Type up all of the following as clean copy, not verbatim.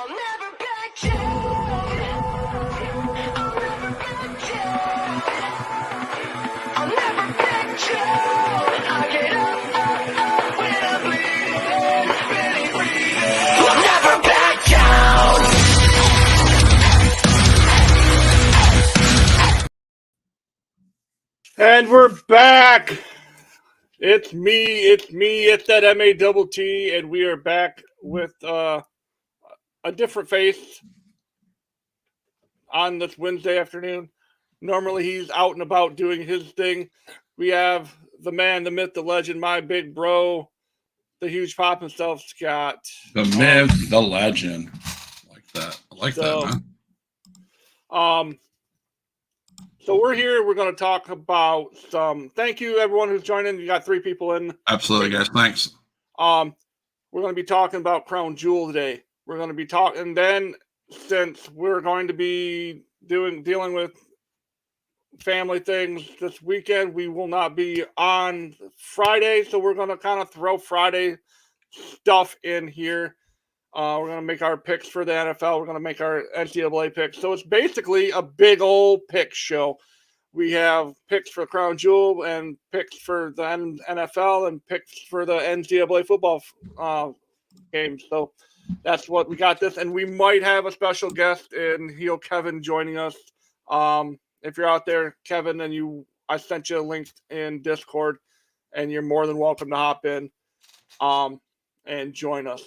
I'll never back down. I'll never back down. I'll never back down. I get up when I bleed, really. I'll never back down. And we're back. It's me, it's that MATT, and we are back with a different face on this Wednesday afternoon. Normally he's out and about doing his thing. We have the man, the myth, the legend, my big bro, the huge pop himself, Scott. The myth, the legend. I like that, man. So we're here. We're going to talk about some. Thank you, everyone who's joining. You got 3 people in. Absolutely, guys. Thanks. We're going to be talking about Crown Jewel today. We're going to be talking. And then, since we're going to be dealing with family things this weekend, we will not be on Friday. So we're going to kind of throw Friday stuff in here. We're going to make our picks for the NFL. We're going to make our NCAA picks. So it's basically a big old pick show. We have picks for Crown Jewel and picks for the NFL and picks for the NCAA football games. So that's what we got this. And we might have a special guest in Heel Kevin joining us. If you're out there, Kevin, and I sent you a link in Discord, and you're more than welcome to hop in and join us.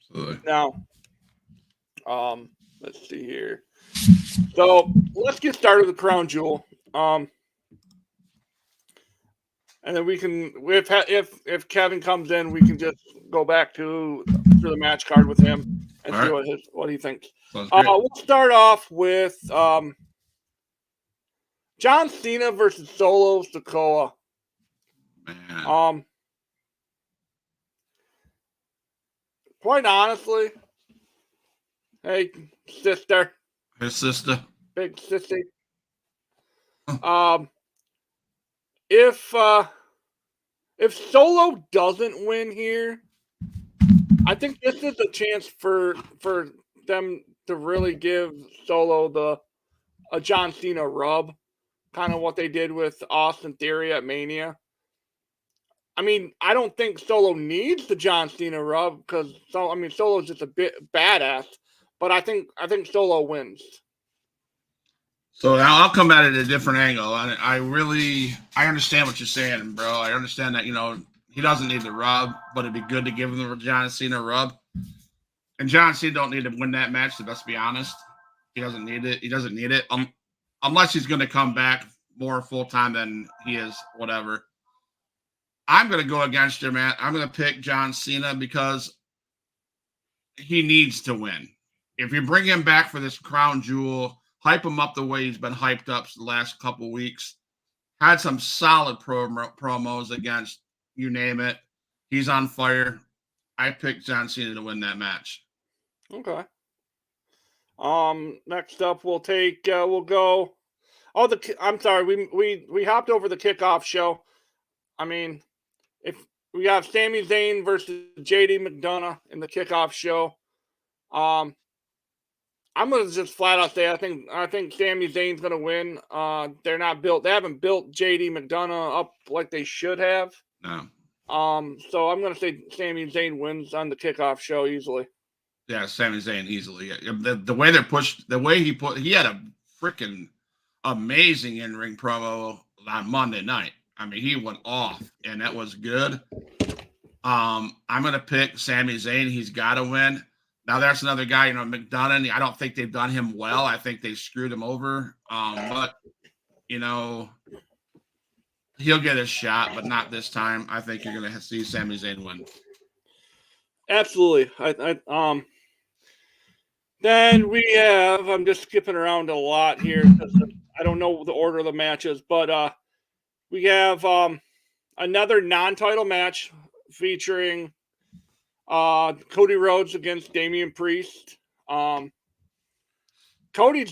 Absolutely. Now, let's see here. So let's get started with Crown Jewel. And then we can, if Kevin comes in, we can just go back to the match card with him and see what he thinks. We'll start off with John Cena versus Solo Sikoa. Man. Quite honestly, hey sister, His sister, big sissy. If Solo doesn't win here, I think this is a chance for them to really give Solo a John Cena rub, kind of what they did with Austin Theory at Mania. I mean, I don't think Solo needs the John Cena rub because Solo's just a bit badass, but I think Solo wins. So now I'll come at it at a different angle. I understand what you're saying, bro. I understand that, he doesn't need the rub, but it'd be good to give him the John Cena rub. And John Cena don't need to win that match, so let's be honest. He doesn't need it. He doesn't need it. Unless he's going to come back more full-time than he is, whatever. I'm going to go against you, man. I'm going to pick John Cena because he needs to win. If you bring him back for this Crown Jewel, hype him up the way he's been hyped up the last couple weeks, had some solid promos against you name it. He's on fire. I picked John Cena to win that match. Okay. Next up, we'll go. I'm sorry. We hopped over the kickoff show. I mean, if we have Sami Zayn versus JD McDonough in the kickoff show, I'm gonna just flat out say I think Sami Zayn's gonna win. They haven't built JD McDonough up like they should have. No. So I'm gonna say Sami Zayn wins on the kickoff show easily. Yeah, Sami Zayn easily. The way they're pushed, he had a freaking amazing in-ring promo on Monday night. I mean, he went off, and that was good. I'm going to pick Sami Zayn. He's got to win. Now, there's another guy, McDonough. I don't think they've done him well. I think they screwed him over. But, he'll get his shot, but not this time. I think you're going to see Sami Zayn win. Absolutely. Then we have, I'm just skipping around a lot here because I don't know the order of the matches, but we have another non-title match featuring Cody Rhodes against Damian Priest. Cody's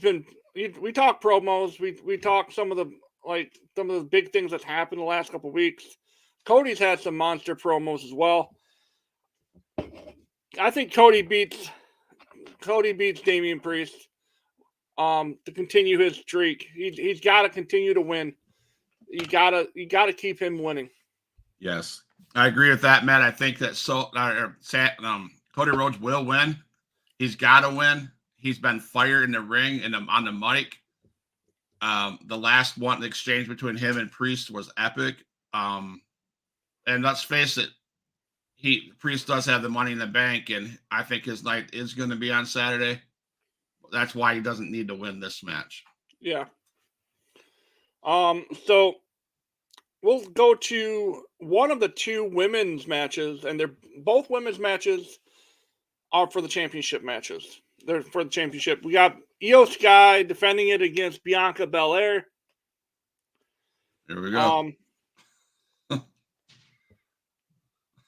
been, we talk promos, we talk some of the big things that's happened the last couple of weeks. Cody's had some monster promos as well. I think Cody beats Cody beats Damian Priest to continue his streak. He's got to continue to win. You gotta keep him winning. Yes, I agree with that, Matt. I think that Cody Rhodes will win. He's got to win. He's been fired in the ring and on the mic. The last one, the exchange between him and Priest was epic. And let's face it, Priest does have the money in the bank, and I think his night is going to be on Saturday. That's why he doesn't need to win this match. Yeah. So we'll go to one of the two women's matches, and they're both women's matches are for the championship matches. They're for the championship. We got Io Sky defending it against Bianca Belair. Here we go.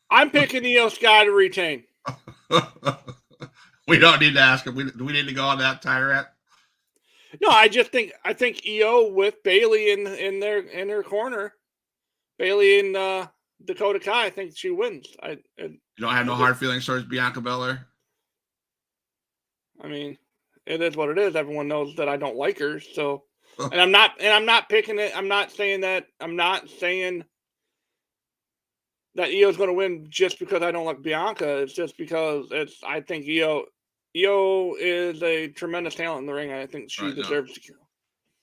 I'm picking Io Sky to retain. We don't need to ask him. Do we need to go on that tirade? No, I think Io with Bayley in her corner, Bayley and Dakota Kai. I think she wins. You don't have no hard feelings towards Bianca Belair? I mean, it is what it is. Everyone knows that I don't like her. So, and I'm not picking it. I'm not saying that Io's going to win just because I don't like Bianca. It's just because I think Io is a tremendous talent in the ring. I think she deserves to.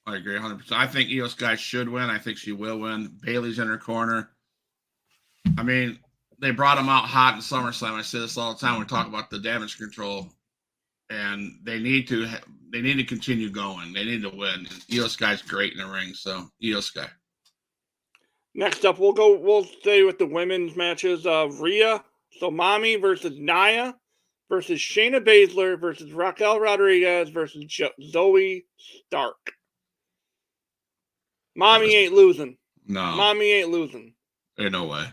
I agree 100%. I think Io Sky should win. I think she will win. Bayley's in her corner. I mean, they brought him out hot in SummerSlam. I say this all the time. We talk about the damage control, and they need to continue going. They need to win. Io Sky's great in the ring, so Io Sky. Next up, we'll stay with the women's matches. Rhea, so Mommy versus Nia versus Shayna Baszler versus Raquel Rodriguez versus Zoe Stark. Mommy ain't losing. No. Mommy ain't losing. Ain't no way.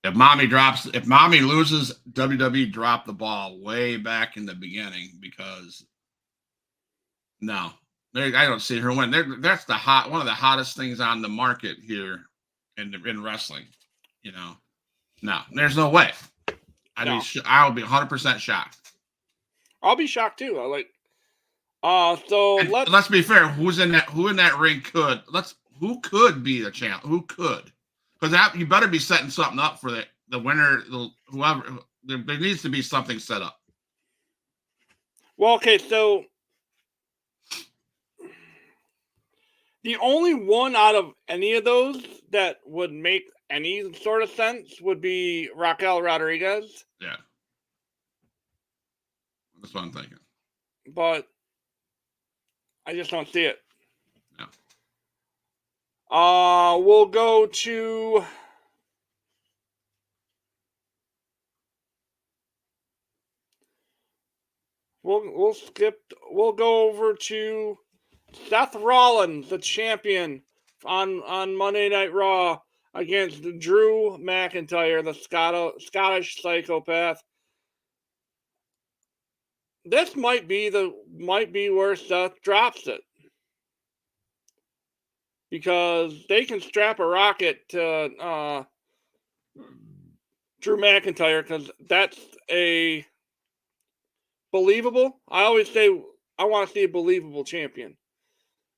If Mommy loses, WWE dropped the ball way back in the beginning because no. I don't see her win. That's one of the hottest things on the market here in wrestling. You know. No, there's no way. I'll be 100% shocked. I'll be shocked too. Let's be fair. Who in that ring who could be the champ? Who could? Because you better be setting something up for the winner. Whoever there needs to be something set up. Well, okay, so the only one out of any of those that would make any sort of sense would be Raquel Rodriguez. Yeah. That's what I'm thinking. But I just don't see it. No. We'll go to we'll go over to Seth Rollins, the champion, on Monday Night Raw against Drew McIntyre, the Scottish psychopath. This might be where Seth drops it, because they can strap a rocket to Drew McIntyre, because that's a believable. I always say I want to see a believable champion.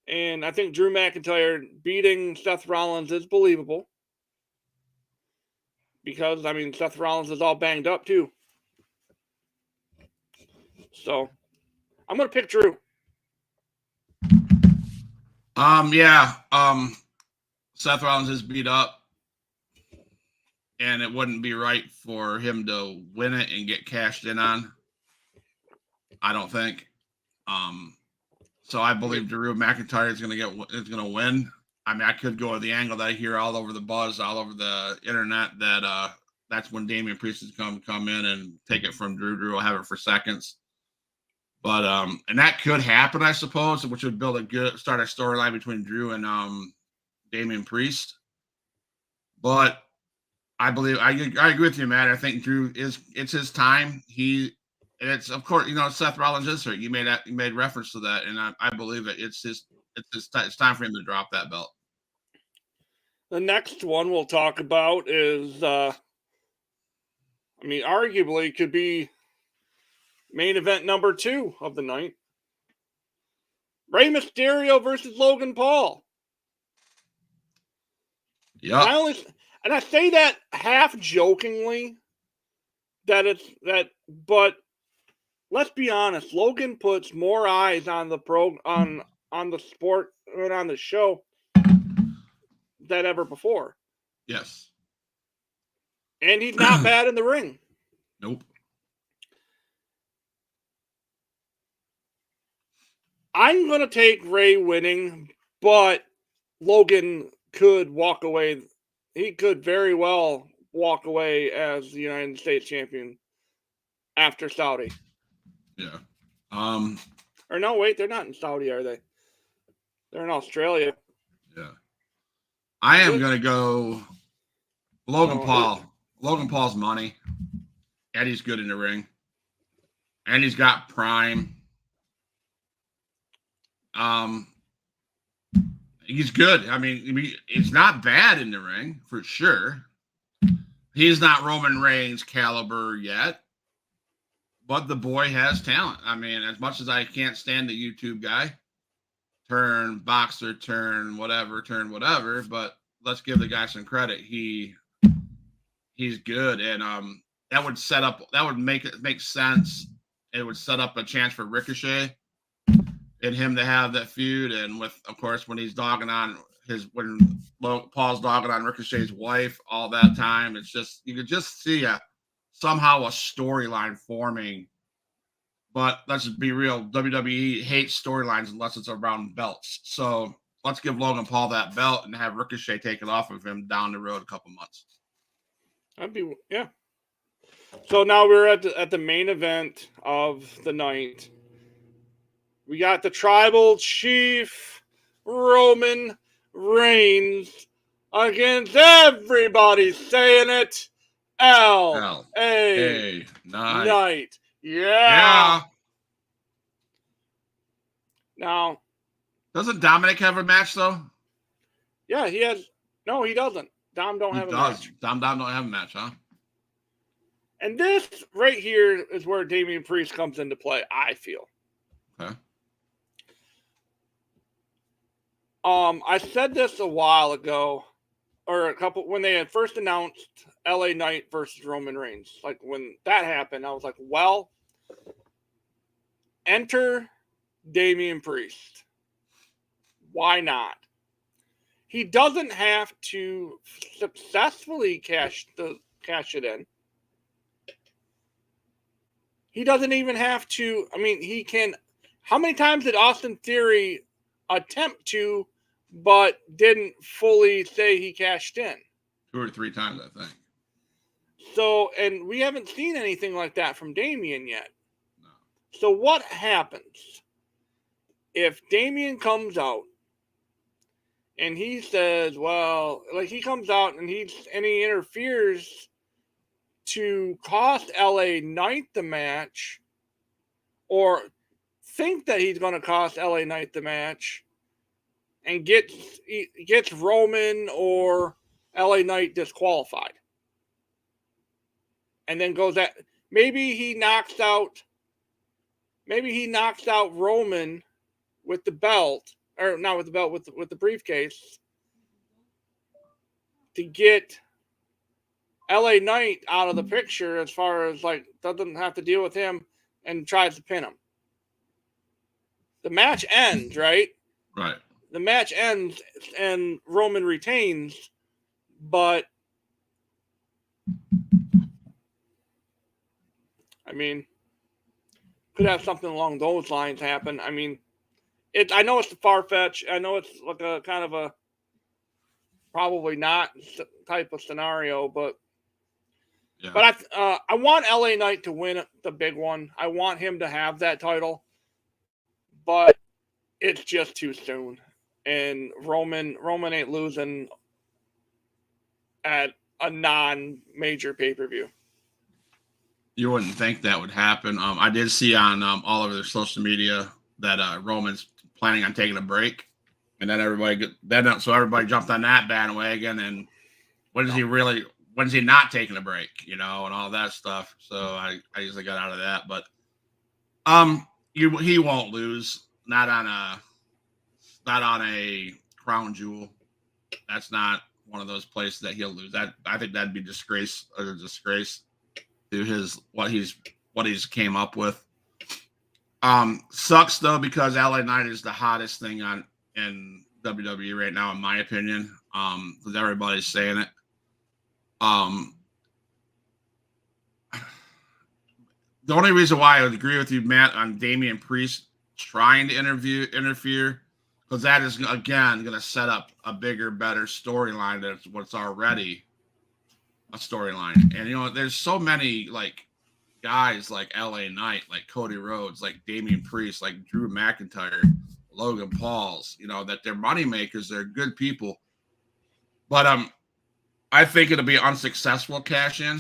And I think Drew McIntyre beating Seth Rollins is believable. Because, I mean, Seth Rollins is all banged up, too. So, I'm going to pick Drew. Seth Rollins is beat up. And it wouldn't be right for him to win it and get cashed in on. I don't think. So I believe Drew McIntyre is going to win. I mean, I could go with the angle that I hear all over the buzz, all over the internet, that that's when Damian Priest is going to come in and take it from Drew. Drew will have it for seconds. But and that could happen, I suppose, which would start a storyline between Drew and Damian Priest. But I believe I agree with you, Matt. I think Drew it's his time. It's of course, Seth Rollins is hurt. You made reference to that, and I believe it. It's time for him to drop that belt. The next one we'll talk about is, arguably could be Main event number 2 of the night. Rey Mysterio versus Logan Paul. Yeah. And I say that half jokingly, but let's be honest, Logan puts more eyes on the on the sport and on the show than ever before. Yes. And he's not bad in the ring. Nope. I'm going to take Rey winning, but Logan could walk away. He could very well walk away as the United States champion after Saudi. Yeah. Or no, wait, they're not in Saudi, are they? They're in Australia. Yeah. I am going to go Logan Paul. Logan Paul's money. Eddie's good in the ring. And he's got prime. He's good. I mean, he's not bad in the ring for sure. He's not Roman Reigns caliber yet, but the boy has talent. I mean, as much as I can't stand the YouTube guy, turn boxer, turn whatever, but let's give the guy some credit. He's good, and that would make sense. It would set up a chance for Ricochet and him to have that feud, and with, of course, when Paul's dogging on Ricochet's wife all that time, it's just, you could just see somehow a storyline forming. But let's just be real, WWE hates storylines unless it's around belts. So let's give Logan Paul that belt and have Ricochet take it off of him down the road a couple months. Yeah. So now we're at the main event of the night. We got the Tribal Chief Roman Reigns against everybody saying it, L.A. Knight. Yeah. Now, doesn't Dominic have a match though? Yeah, he has. No, he doesn't. Dom don't have a match. Dom don't have a match, huh? And this right here is where Damian Priest comes into play, I feel. Okay. I said this a while ago, or when they had first announced LA Knight versus Roman Reigns. Like when that happened, I was like, well, enter Damian Priest. Why not? He doesn't have to successfully cash it in. He doesn't even have to. I mean, he can. How many times did Austin Theory attempt to, but didn't fully say he cashed in? 2 or 3 times, I think. So, and we haven't seen anything like that from Damian yet. No. So what happens if Damian comes out and he says, well, like he comes out and he interferes to cost LA Knight the match, or think that he's going to cost LA Knight the match, and gets Roman or LA Knight disqualified, and then goes at maybe he knocks out Roman with the belt, or not with the belt, with the briefcase, to get LA Knight out of the picture, as far as like doesn't have to deal with him, and tries to pin him. The match ends, right? Right. The match ends and Roman retains, but I mean, could have something along those lines happen. I mean, I know it's far-fetched. I know it's like a kind of a probably not type of scenario, but yeah. But I want LA Knight to win the big one. I want him to have that title, but it's just too soon. And Roman ain't losing at a non-major pay-per-view. You wouldn't think that would happen. I did see on all over their social media that Roman's planning on taking a break, and then everybody jumped on that bandwagon. And when's he not taking a break? You know, and all that stuff. So I usually got out of that, but He won't lose. Not on a crown jewel. That's not one of those places that he'll lose. That I think that'd be a disgrace to what he's came up with. Sucks though because LA Knight is the hottest thing in WWE right now, in my opinion. Because everybody's saying it. The only reason why I would agree with you, Matt, on Damian Priest trying to interfere, because that is again going to set up a bigger, better storyline than what's already a storyline. And there's so many guys like LA Knight, like Cody Rhodes, like Damian Priest, like Drew McIntyre, Logan Paul's, that they're money makers, they're good people. But I think it'll be unsuccessful cash in.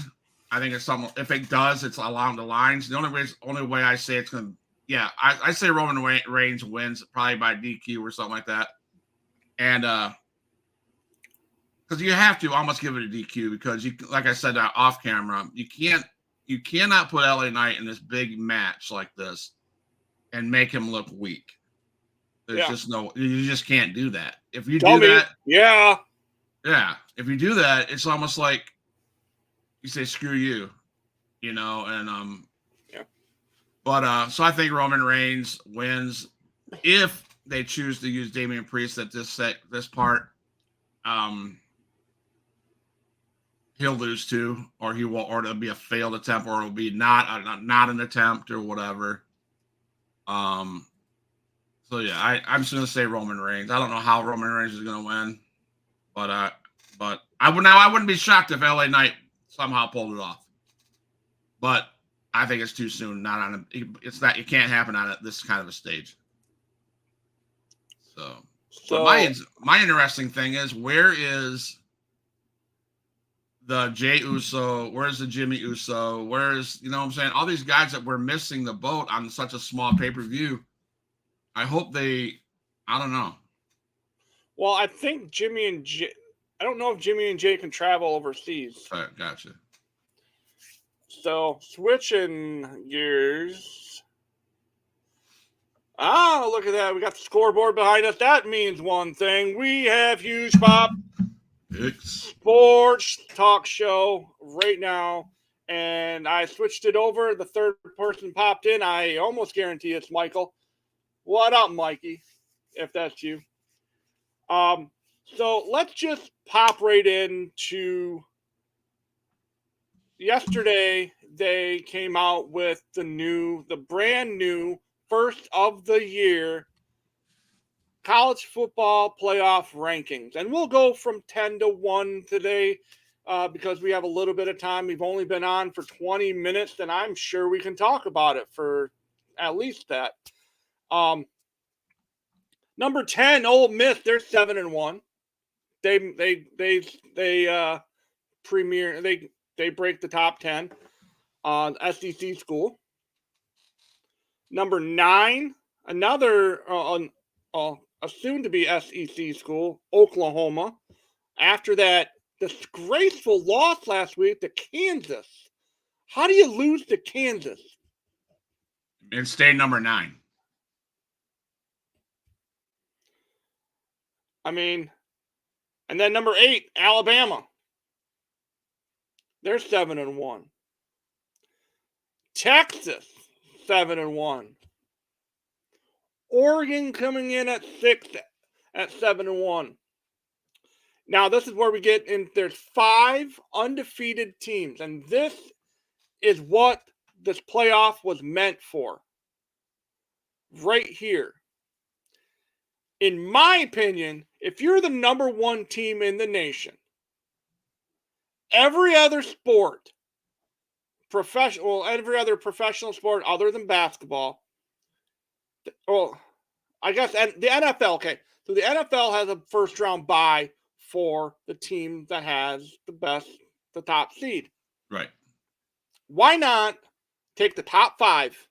I think it's something. If it does, it's along the lines. The only way I say it's going to, I say Roman Reigns wins probably by DQ or something like that, and because you have to almost give it a DQ because like I said off camera, you cannot put LA Knight in this big match like this and make him look weak. There's just you just can't do that. If you do that, if you do that, it's almost like you say screw you, and But so I think Roman Reigns wins if they choose to use Damian Priest at this part. He'll lose too, or he will, or it'll be a failed attempt, or it'll be not an attempt or whatever. So yeah, I'm just gonna say Roman Reigns. I don't know how Roman Reigns is gonna win, but I wouldn't be shocked if LA Knight somehow pulled it off. But I think it's too soon. It can't happen on this kind of a stage. So my interesting thing is, where is the Jey Uso? Where's the Jimmy Uso? Where's, what I'm saying? All these guys that were missing the boat on such a small pay-per-view. I hope I don't know. Well, I think I don't know if Jimmy and Jay can travel overseas. All right, gotcha. So, switching gears. Look at that. We got the scoreboard behind us. That means one thing. We have Huge Pop Sports Talk Show right now. And I switched it over. The third person popped in. I almost guarantee it's Michael. What up, Mikey? If that's you. So let's just pop right into yesterday. They came out with the brand new first of the year college football playoff rankings. And we'll go from 10 to 1 today because we have a little bit of time. We've only been on for 20 minutes, and I'm sure we can talk about it for at least that. Number 10, Ole Miss, they're 7-1. They break the top 10 SEC school. Number 9, another a soon-to-be SEC school, Oklahoma. After that disgraceful loss last week to Kansas. How do you lose to Kansas? And stay number 9. I mean, and then number 8, Alabama. They're 7-1. Texas, 7-1. Oregon coming in at 6th at 7-1. Now, this is where we get in. There's 5 undefeated teams, and this is what this playoff was meant for. Right here. In my opinion, if you're the number 1 team in the nation, every other professional sport other than basketball, well, I guess the NFL, okay. So the NFL has a first round bye for the team that has the top seed. Right. Why not take the top 5?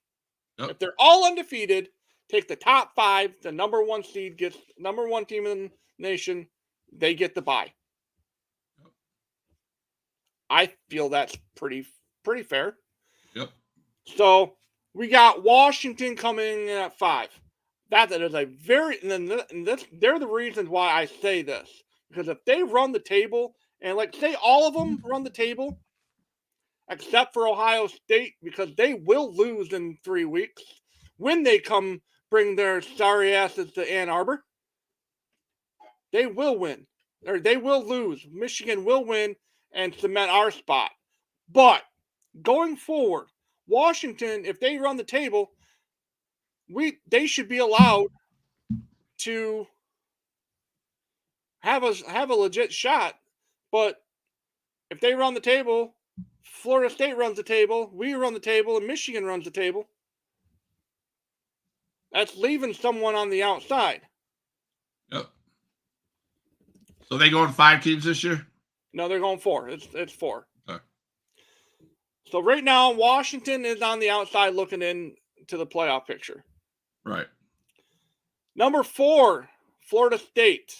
Yep. If they're all undefeated, take the top 5. The number 1 seed gets number 1 team in the nation. They get the bye. Yep. I feel that's pretty fair. Yep. So We got Washington coming in at 5. That is a very, and this, they're the reasons why I say this. Because if they run the table, and like say all of them run the table, except for Ohio State, because they will lose in 3 weeks when they come bring their sorry asses to Ann Arbor. They will win, or they will lose. Michigan will win and cement our spot. But going forward, Washington, if they run the table, they should be allowed to have a legit shot. But if they run the table, Florida State runs the table, we run the table, and Michigan runs the table. That's leaving someone on the outside. Yep. So they going 5 teams this year? No, they're going 4. It's 4. Okay. So right now, Washington is on the outside looking into the playoff picture. Right. Number 4, Florida State.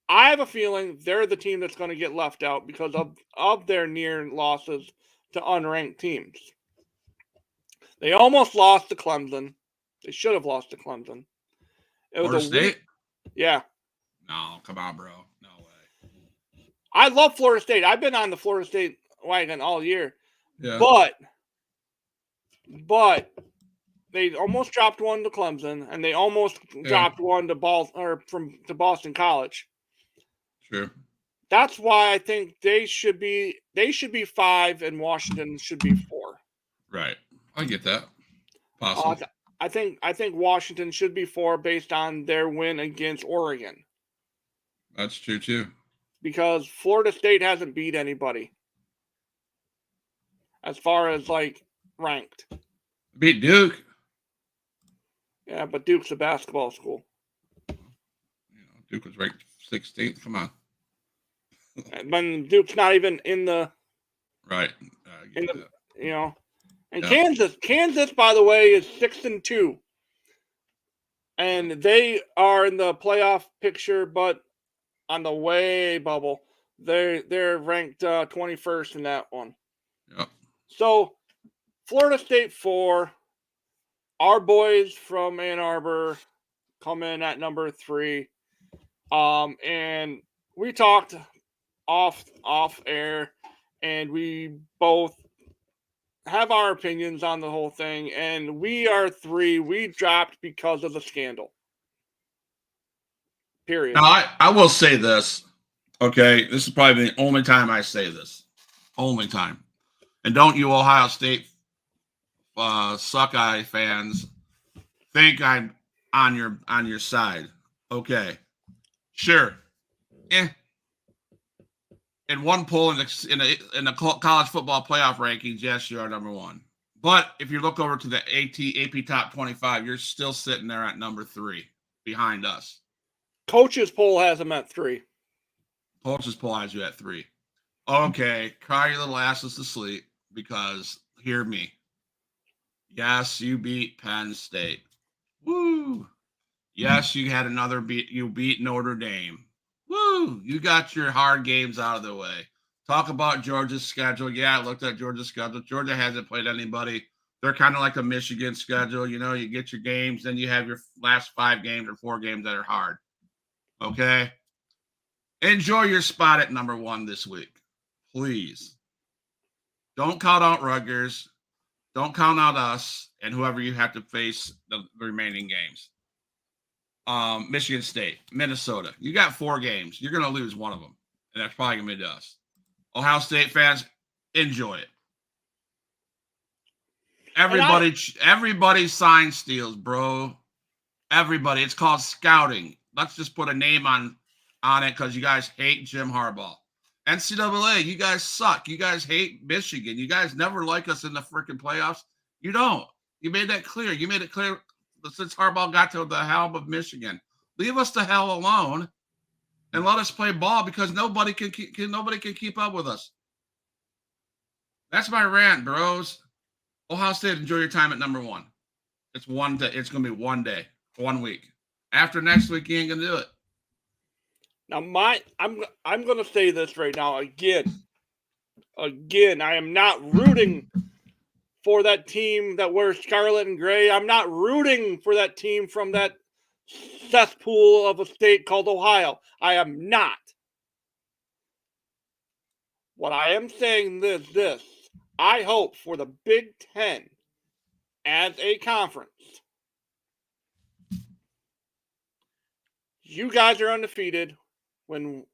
I have a feeling they're the team that's going to get left out because of their near losses to unranked teams. They almost lost to Clemson. They should have lost to Clemson. It was Florida State? Yeah. No, come on, bro. No way. I love Florida State. I've been on the Florida State wagon all year. Yeah. But they almost dropped one to Clemson, and they almost dropped one to Boston College. Sure. That's why I think they should be 5 and Washington should be 4. Right. I get that. Possible. I think Washington should be 4 based on their win against Oregon. That's true too. Because Florida State hasn't beat anybody as far as like ranked. Beat Duke. Yeah, but Duke's a basketball school. Duke was ranked 16th. Come on. But Duke's not even in the Right. And Kansas, by the way, is 6-2, and they are in the playoff picture, but on the way bubble. They're ranked 21st in that one. Yep. So Florida State 4, our boys from Ann Arbor come in at number 3, and we talked off air, and we both have our opinions on the whole thing, and we are 3. We dropped because of the scandal. Period. Now, I will say this. Okay, this is probably the only time I say this. Only time. And don't you Ohio State Suckeye fans think I'm on your side. Okay. Sure. In one poll in the college football playoff rankings, yes, you are number 1. But if you look over to the AP Top 25, you're still sitting there at number 3 behind us. Coach's poll has them at 3. Coach's poll has you at 3. Okay, cry your little asses to sleep because hear me. Yes, you beat Penn State. Woo! Yes, you had another beat. You beat Notre Dame. Woo! You got your hard games out of the way. Talk about Georgia's schedule. Yeah, I looked at Georgia's schedule. Georgia hasn't played anybody. They're kind of like a Michigan schedule. You know, you get your games, then you have your last 5 games or 4 games that are hard. Okay? Enjoy your spot at number 1 this week. Please. Don't count out Rutgers. Don't count out us and whoever you have to face the remaining games. Michigan State, Minnesota. You got 4 games. You're going to lose one of them, and that's probably going to be to us. Ohio State fans, enjoy it. Everybody sign steals, bro. Everybody. It's called scouting. Let's just put a name on it because you guys hate Jim Harbaugh. NCAA, you guys suck. You guys hate Michigan. You guys never like us in the freaking playoffs. You don't. You made that clear. You made it clear since Harbaugh got to the helm of Michigan. Leave us the hell alone and let us play ball because nobody can keep up with us. That's my rant, bros. Ohio State, enjoy your time at number 1. It's one day. It's gonna be 1 day, 1 week. After next week, you ain't gonna do it. Now, I'm going to say this right now again. I am not rooting for that team that wears scarlet and gray. I'm not rooting for that team from that cesspool of a state called Ohio. I am not. What I am saying is this. I hope for the Big Ten as a conference, you guys are undefeated when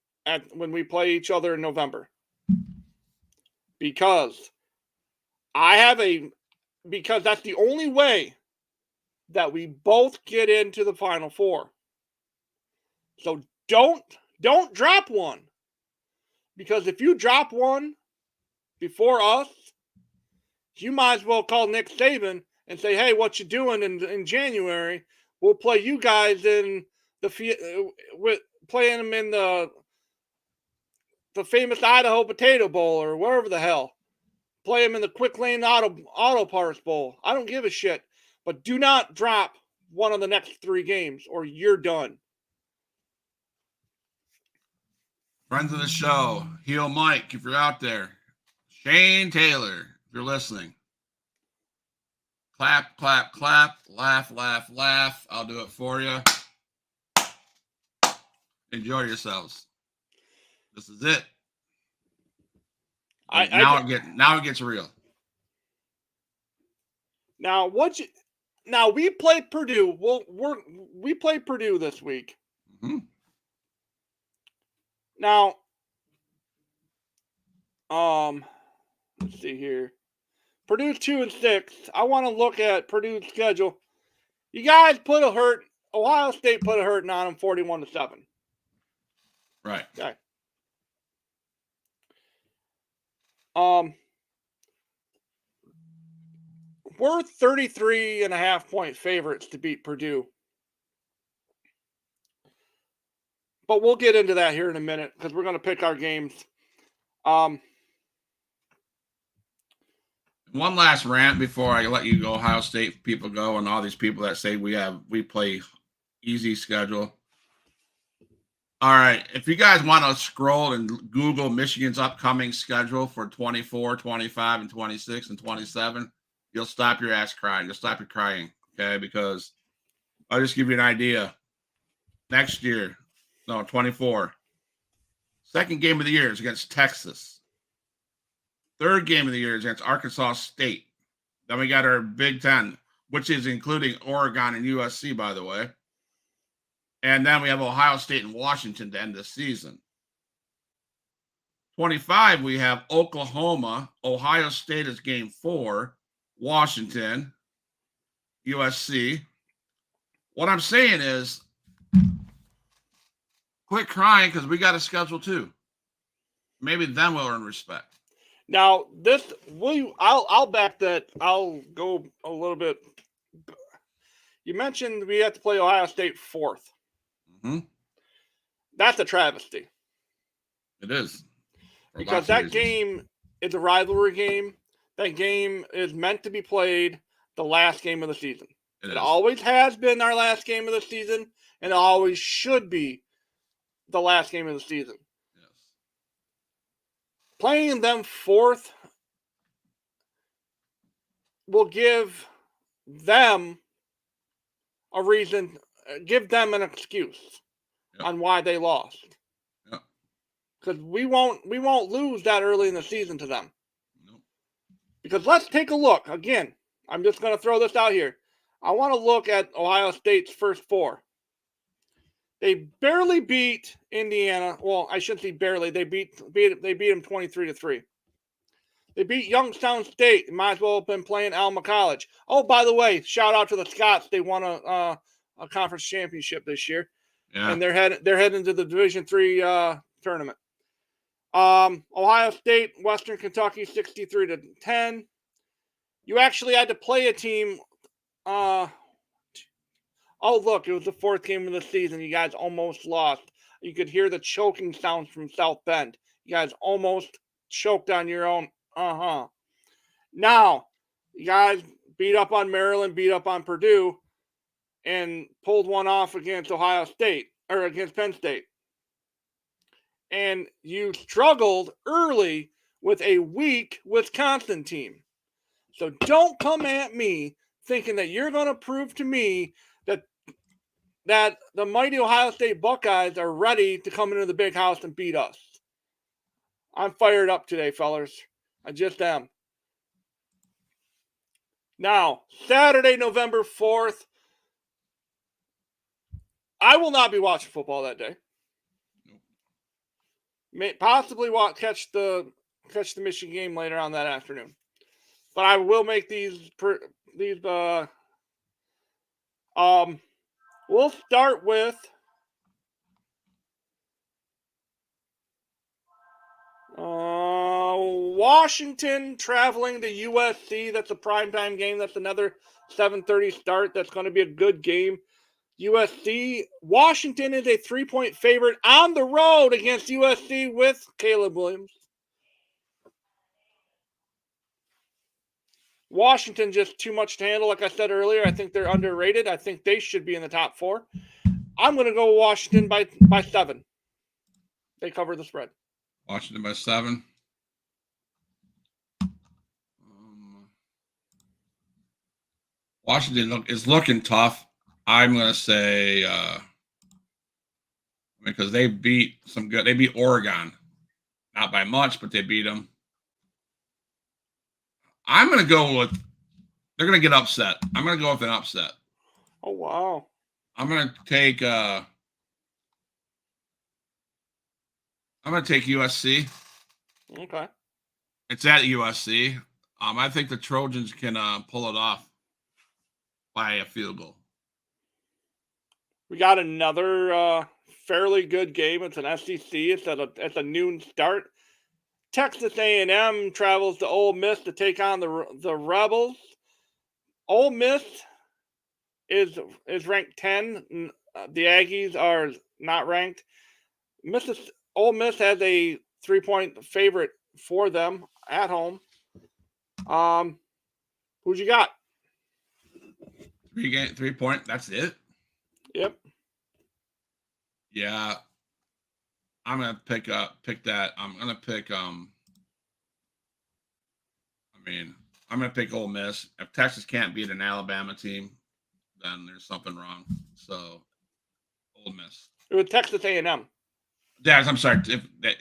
we play each other in November. Because because that's the only way that we both get into the Final Four. So don't drop one. Because if you drop one before us, you might as well call Nick Saban and say, hey, what you doing in January? We'll play you guys in playing them in the famous Idaho Potato Bowl or wherever the hell. Play them in the Quick Lane Auto Parts Bowl. I don't give a shit. But do not drop one of the next 3 games or you're done. Friends of the show, Heel Mike, if you're out there. Shane Taylor, if you're listening. Clap, clap, clap. Laugh, laugh, laugh. I'll do it for you. Enjoy yourselves. This is it. Now it gets real. Now we played Purdue. We played Purdue this week. Mm-hmm. Now, let's see here. Purdue's 2-6. I want to look at Purdue's schedule. You guys Ohio State put a hurting on them 41-7. Right. Okay. We're 33.5-point favorites to beat Purdue. But we'll get into that here in a minute because we're going to pick our games. One last rant before I let you go, Ohio State people go, and all these people that say we play easy schedule. All right, if you guys want to scroll and Google Michigan's upcoming schedule for 24, 25, and 26 and 27, you'll stop your ass crying. You'll stop your crying, okay? Because I'll just give you an idea. Next year, 24. Second game of the year is against Texas. Third game of the year is against Arkansas State. Then we got our Big Ten, which is including Oregon and USC, by the way. And then we have Ohio State and Washington to end the season. 25, we have Oklahoma. Ohio State is game 4. Washington, USC. What I'm saying is, quit crying because we got a schedule too. Maybe then we'll earn respect. Now, I'll back that. I'll go a little bit. You mentioned we have to play Ohio State 4th. Mm-hmm. That's a travesty. It is. Because that game is a rivalry game. That game is meant to be played the last game of the season. It always has been our last game of the season, and it always should be the last game of the season. Yes. Playing them 4th will give them a reason, give them an excuse on why they lost. Because we won't lose that early in the season to them. Nope. Because let's take a look. Again, I'm just going to throw this out here. I want to look at Ohio State's first 4. They barely beat Indiana. Well, I shouldn't say barely. They beat them 23-3. They beat Youngstown State. They might as well have been playing Alma College. Oh, by the way, shout out to the Scots. They won a conference championship this year. Yeah. And they're heading to the Division III tournament. Ohio State, Western Kentucky, 63-10. You actually had to play a team. Oh, look, it was the 4th game of the season. You guys almost lost. You could hear the choking sounds from South Bend. You guys almost choked on your own. Now, you guys beat up on Maryland, beat up on Purdue, and pulled one off against Ohio State, or against Penn State. And you struggled early with a weak Wisconsin team. So don't come at me thinking that you're going to prove to me that the mighty Ohio State Buckeyes are ready to come into the big house and beat us. I'm fired up today, fellers. I just am. Now, Saturday, November 4th, I will not be watching football that day. May possibly catch the Michigan game later on that afternoon. But I will make we'll start with Washington traveling to USC. That's a primetime game. That's another 7:30 start. That's going to be a good game. Washington is a 3-point favorite on the road against USC with Caleb Williams. Washington just too much to handle. Like I said earlier, I think they're underrated. I think they should be in the top 4. I'm going to go Washington by 7. They cover the spread. Washington by 7. Washington is looking tough. I'm going to say because they beat Oregon. Not by much, but they beat them. I'm going to go with they're going to get upset. I'm going to go with an upset. Oh, wow. I'm going to take USC. Okay. It's at USC. I think the Trojans can pull it off by a field goal. We got another fairly good game. It's an SEC. It's a noon start. Texas A&M travels to Ole Miss to take on the Rebels. Ole Miss is ranked 10. The Aggies are not ranked. Ole Miss has a 3-point favorite for them at home. Who'd you got? 3-point. That's it. Yep. Yeah. I'm gonna pick that. I'm gonna pick I'm gonna pick Ole Miss. If Texas can't beat an Alabama team, then there's something wrong. So Ole Miss. It was Texas A&M. Yeah, I'm sorry.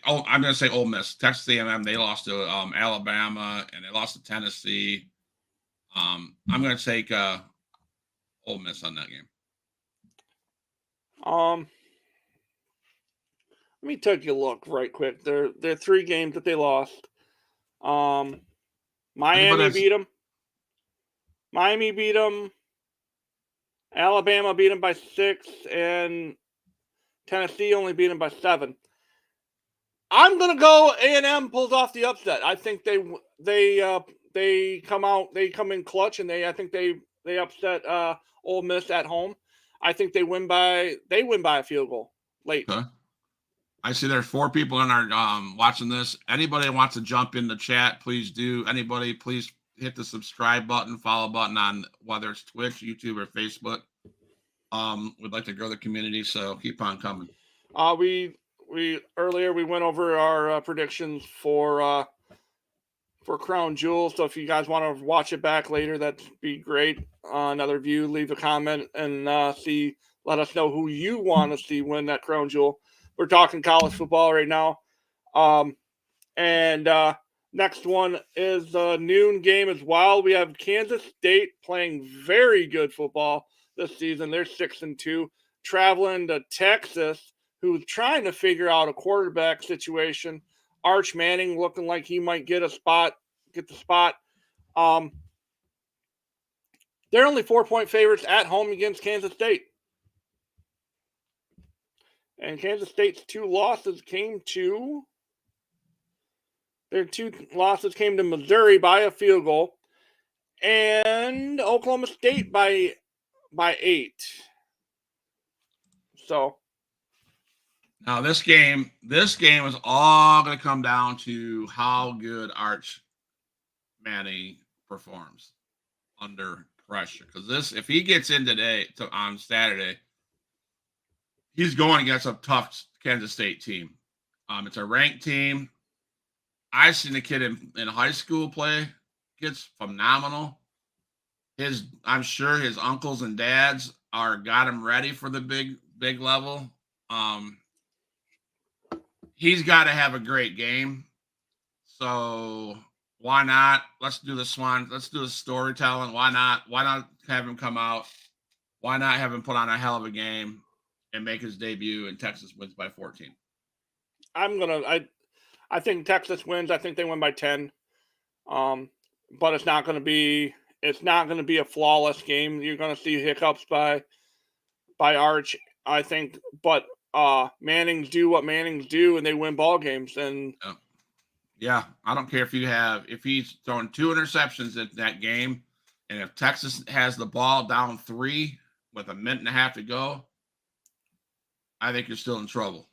I'm gonna say Ole Miss. Texas A&M. They lost to Alabama and they lost to Tennessee. I'm gonna take Ole Miss on that game. Let me take a look right quick. There are 3 games that they lost. Miami beat them. Alabama beat them by 6, and Tennessee only beat them by 7. I'm gonna go A&M pulls off the upset. I think they come in clutch, and I think they upset Ole Miss at home. I think they win by a field goal late. Okay. I see there's 4 people in our watching this. Anybody that wants to jump in the chat, please do. Anybody, please hit the subscribe button, follow button on whether it's Twitch, YouTube, or Facebook. We'd like to grow the community, so keep on coming. We earlier we went over our predictions for Crown Jewel. So if you guys want to watch it back later, that'd be great. Another view, leave a comment and let us know who you want to see win that Crown Jewel. We're talking college football right now. Next one is the noon game as well. We have Kansas State playing very good football this season. They're 6-2, traveling to Texas, who's trying to figure out a quarterback situation. Arch Manning looking like he might get the spot. They're only 4-point favorites at home against Kansas State. And Kansas State's 2 losses came to Missouri by a field goal, and Oklahoma State by 8. So now this game is all going to come down to how good Arch Manning performs under pressure. Because if he gets in on Saturday, he's going against a tough Kansas State team. It's a ranked team. I've seen the kid in high school play. gets phenomenal. I'm sure his uncles and dads got him ready for the big level. He's got to have a great game. So why not? Let's do the storytelling. Why not? Why not have him come out? Why not have him put on a hell of a game and make his debut, and Texas wins by 14? I think Texas wins. I think they win by 10. But it's not going to be a flawless game. You're going to see hiccups by Arch, I think. But Mannings do what Mannings do, and they win ball games. And yeah, I don't care if he's throwing 2 interceptions in that game, and if Texas has the ball down 3 with a minute and a half to go, I think you're still in trouble.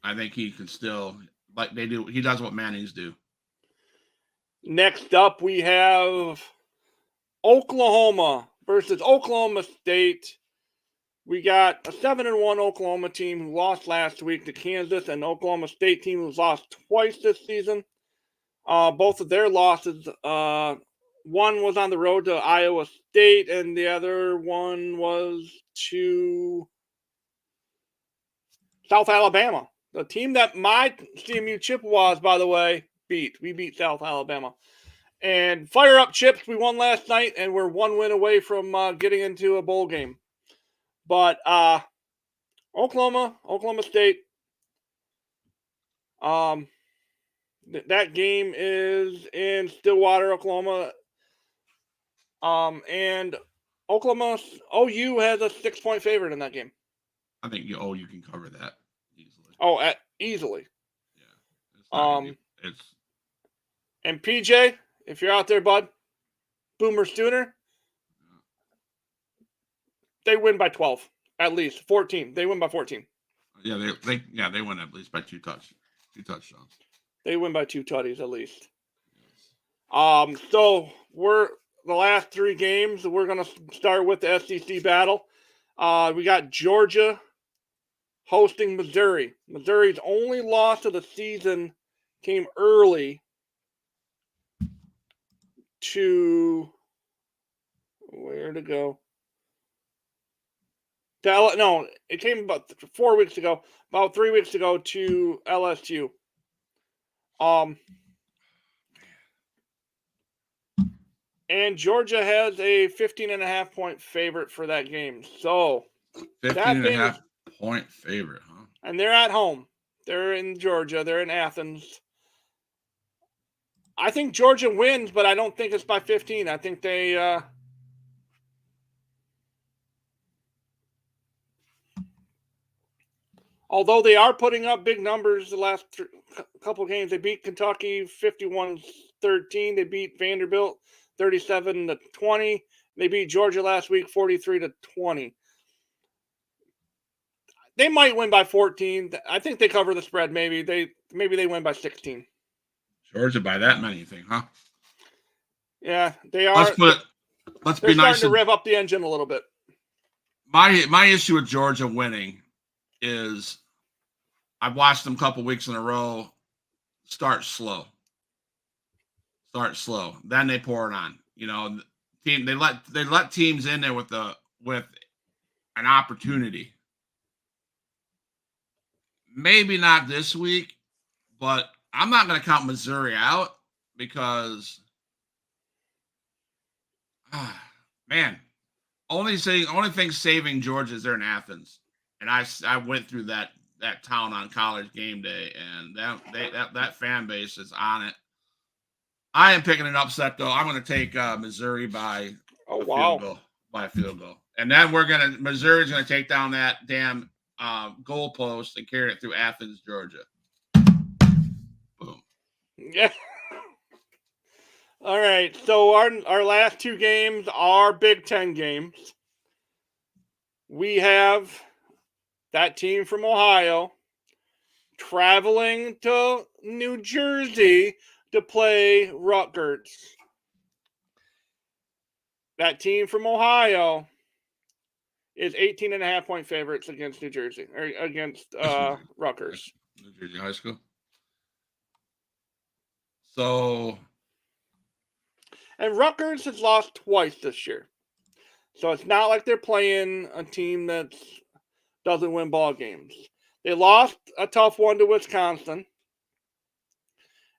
I think he can still, like they do, he does what Mannings do. Next up, we have Oklahoma versus Oklahoma State. We got a 7-1 Oklahoma team who lost last week to Kansas, and Oklahoma State team who's lost twice this season. Both of their losses, one was on the road to Iowa State, and the other one was to South Alabama, the team that my CMU Chippewas, by the way, beat. We beat South Alabama. And fire up Chips, we won last night, and we're 1 win away from getting into a bowl game. But Oklahoma State, that game is in Stillwater, Oklahoma. And OU has a 6-point favorite in that game. I think you can cover that easily. Oh, easily. Yeah. And PJ, if you're out there, bud, Boomer Stooner, they win by 12, at least 14. They win by 14. Yeah, they win at least by 2 touchdowns. They win by 2 tutties at least. Yes. So we're the last 3 games. We're gonna start with the SEC battle. We got Georgia hosting Missouri. Missouri's only loss of the season came early to where to go. No, it came about 4 weeks ago, about 3 weeks ago to LSU. And Georgia has a 15.5-point favorite for that game. So 15.5-point favorite, huh? And they're at home. They're in Georgia. They're in Athens. I think Georgia wins, but I don't think it's by 15. I think they although they are putting up big numbers the last couple of games. They beat Kentucky 51-13. They beat Vanderbilt 37-20. They beat Georgia last week 43-20. They might win by 14. I think they cover the spread. Maybe they win by 16. Georgia by that many, you think, huh? Yeah, they are. Let's be nice to rev up the engine a little bit. My issue with Georgia winning is I've watched them a couple weeks in a row start slow. Then they pour it on. You know, they let teams in there with an opportunity. Maybe not this week, but I'm not going to count Missouri out because, man, only thing saving Georgia is they're in Athens, and I went through that town on College game day, and that fan base is on it. I am picking an upset though. I'm going to take Missouri by a field goal, and then Missouri's going to take down that damn goalpost and carry it through Athens, Georgia. Boom. Yeah. All right. So our last 2 games are Big Ten games. We have that team from Ohio traveling to New Jersey to play Rutgers. That team from Ohio is 18.5-point favorites against New Jersey, or against Rutgers. New Jersey High School. So, And Rutgers has lost twice this year. So it's not like they're playing a team that doesn't win ball games. They lost a tough one to Wisconsin.